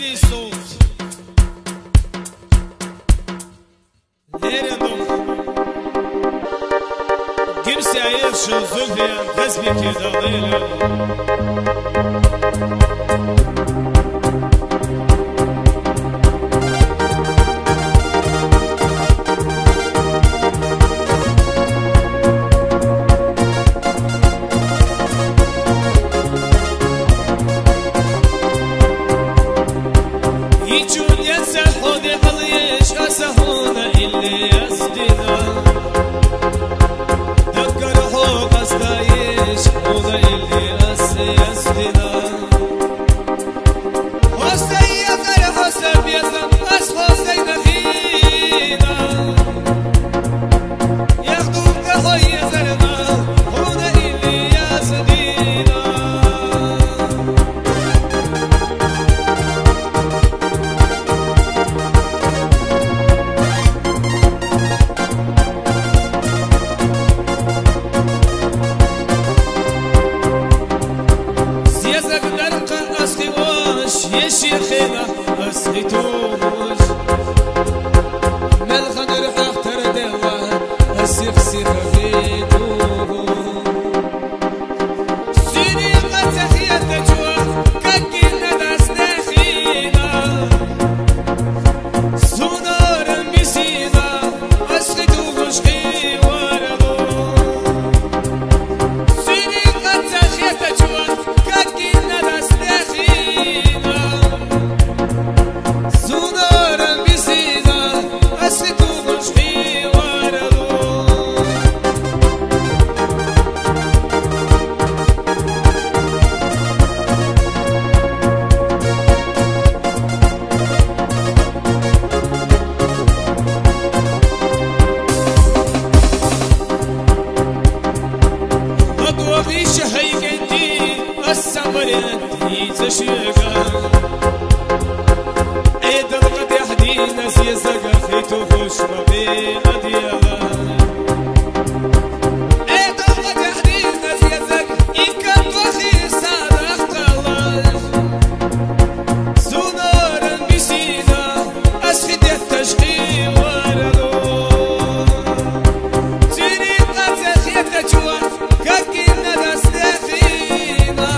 خیلی صوت لیرندم گرسی عیب شو زلفیم دست بکی داغیل شيخنا أسقيتوش ملخن رحاق تردوا أسيخ سيخ بيتوه سيني قد تخيط تجوى كاكينا داس نخينا سونار بسينا أسقيتوش قي وردو سيني قد تخيط تجوى كاكينا داس نخينا عيد القد يحدينا زي زقاخيت وخش ما بين أديالا عيد القد يحدينا زي زق إن كان وخي صادق قلاج سونارا بسينا أسخد التشقي وردو تيني قد زخيت تجوى كاكينا داس نخينا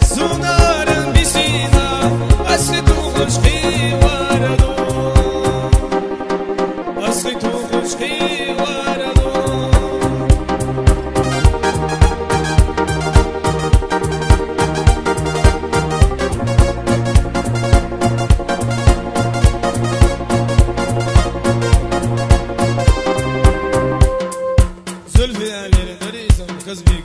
سونارا بسينا أسخد وخشقي وردو أسخد وخشقي وردو زلفي علينا دريسة وكذبي